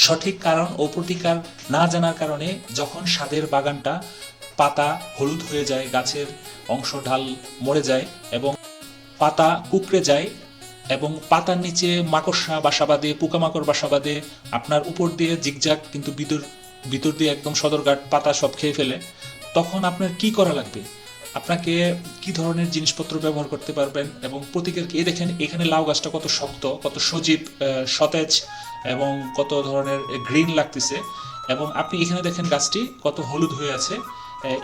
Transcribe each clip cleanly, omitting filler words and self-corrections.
সঠিক কারণ ও প্রতিকার না জানার কারণে যখন স্বাদের বাগানটা পাতা হলুদ হয়ে যায়, গাছের অংশ ঢাল মরে যায় এবং পাতা কুঁকড়ে যায় এবং পাতার নিচে মাকড়সা বাসা বাঁধে, পোকামাকড় বাসা বাঁধে, আপনার উপর দিয়ে জিগজাগ কিন্তু ভিতর দিয়ে একদম সদরঘাট পাতা সব খেয়ে ফেলে, তখন আপনার কি করা লাগবে? আপনাকে কি ধরনের জিনিসপত্র ব্যবহার করতে পারবেন এবং প্রতিকার কি? দেখেন এখানে লাউ গাছটা কত শক্ত, কত সজীব, সতেজ এবং কত ধরনের গ্রিন লাগতেছে। এবং আপনি এখানে দেখেন গাছটি কত হলুদ হয়ে আছে।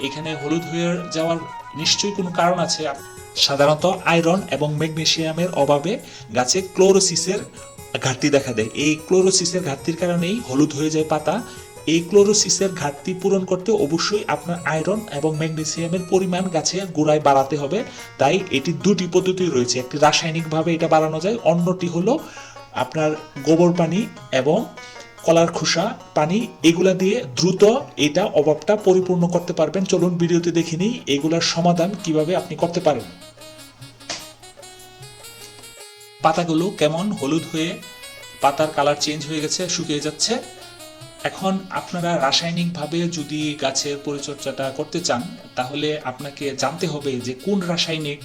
এখানে হলুদ হয়ে যাওয়ার নিশ্চয়ই কোনো কারণ আছে। সাধারণত আয়রন এবং ম্যাগনেসিয়ামের অভাবে গাছে ক্লোরোসিসের ঘাটতি দেখা দেয়। এই ক্লোরোসিসের ঘাটতির কারণেই হলুদ হয়ে যায় পাতা। এই ক্লোরোসিসের ঘাটতি পূরণ করতে অবশ্যই আপনার আয়রন এবং ম্যাগনেসিয়ামের পরিমাণ গাছের গোড়ায় বাড়াতে হবে। তাই এটি দুটি পদ্ধতি রয়েছে, একটি রাসায়নিকভাবে এটা বাড়ানো যায়, অন্যটি হলো আপনার গোবর পানি এবং কলার খোসা পানি, এগুলা দিয়ে দ্রুত এটা অভাবটা পরিপূর্ণ করতে পারবেন। চলুন ভিডিওতে দেখে নিই এগুলার সমাধান কিভাবে আপনি করতে পারেন। পাতাগুলো কেমন হলুদ হয়ে পাতার কালার চেঞ্জ হয়ে গেছে, শুকিয়ে যাচ্ছে। এখন আপনারা রাসায়নিকভাবে যদি গাছের পরিচর্যাটা করতে চান তাহলে আপনাকে জানতে হবে যে কোন রাসায়নিক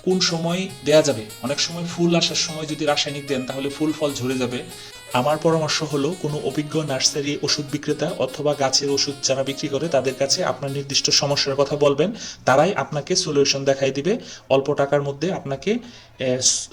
কোন সময় দেয়া যাবে। অনেক সময় ফুল আসার সময় যদি রাসায়নিক দেন তাহলে ফুল ফল ঝরে যাবে। আমার পরামর্শ হলো কোনো অভিজ্ঞ নার্সারি ওষুধ বিক্রেতা অথবা গাছের ওষুধ যারা বিক্রি করে তাদের কাছে আপনার নির্দিষ্ট সমস্যার কথা বলবেন, তারাই আপনাকে সলিউশন দেখাই দিবে, অল্প টাকার মধ্যে আপনাকে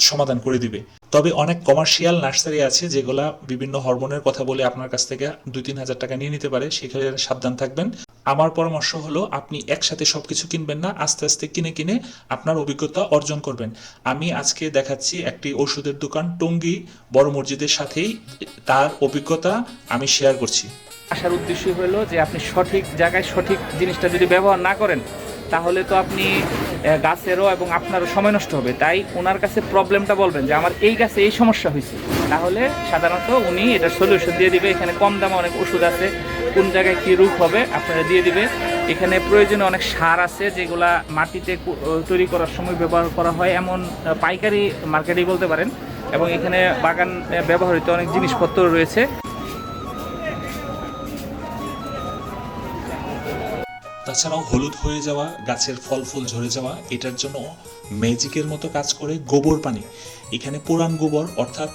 সমাধান করে দিবে। তবে অনেক কমার্শিয়াল নার্সারি আছে যেগুলা বিভিন্ন হরমোনের কথা বলে আপনার কাছ থেকে 2-3 হাজার টাকা নিয়ে নিতে পারে, সেখানে সাবধান থাকবেন। আমার পরামর্শ হলো আপনি একসাথে সবকিছু কিনবেন না, আস্তে আস্তে কিনে কিনে আপনার অভিজ্ঞতা অর্জন করবেন। আমি আজকে দেখাচ্ছি একটি ওষুধের দোকান টঙ্গী বড় মসজিদের সাথেই, তার অভিজ্ঞতা আমি শেয়ার করছি। আসার উদ্দেশ্য হলো যে আপনি সঠিক জায়গায় সঠিক জিনিসটা যদি ব্যবহার না করেন তাহলে তো আপনি গাছেরও এবং আপনারও সময় নষ্ট হবে। তাই ওনার কাছে প্রবলেমটা বলবেন যে আমার এই গাছে এই সমস্যা হয়েছে, তাহলে সাধারণত উনি এটার সলিউশন দিয়ে দিবে। এখানে কম দামে অনেক ওষুধ আছে, কোন জায়গায় কী রোগ হবে আপনারা দিয়ে দিবে। এখানে প্রয়োজনে অনেক সার আছে যেগুলা মাটিতে তৈরি করার সময় ব্যবহার করা হয়, এমন পাইকারি মার্কেটেই বলতে পারেন। এবং এখানে বাগান ব্যবহৃত অনেক জিনিসপত্র রয়েছে। তাছাড়াও হলুদ হয়ে যাওয়া গাছের ফল ফুল ঝরে যাওয়া, এটার জন্য ম্যাজিকের মতো কাজ করে গোবর পানি। এখানে পুরান গোবর, অর্থাৎ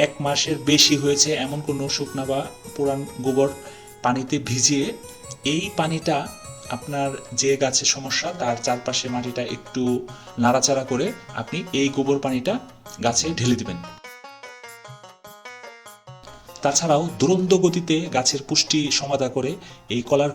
1 মাসের বেশি হয়েছে এমন কোনো শুকনা বা পুরান গোবর পানিতে ভিজিয়ে এই পানিটা আপনার যে গাছের সমস্যা তার চারপাশে মাটিটা একটু নাড়াচাড়া করে আপনি এই গোবর পানিটা গাছে ঢেলে দিবেন। তাছাড়াও দুরন্ত গতিতে গাছের পুষ্টি সমাধা করে এই কলার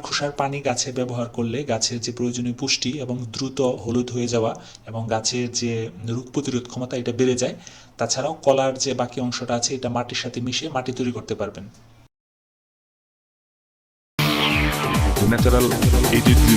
খোসার পানি গাছে ব্যবহার করলে গাছের যে প্রয়োজনীয় পুষ্টি এবং দ্রুত হলুদ হয়ে যাওয়া এবং গাছের যে রোগ প্রতিরোধ ক্ষমতা এটা বেড়ে যায়। তাছাড়াও কলার যে বাকি অংশটা আছে এটা মাটির সাথে মিশিয়ে মাটি তৈরি করতে পারবেন। ন্যাচারাল 80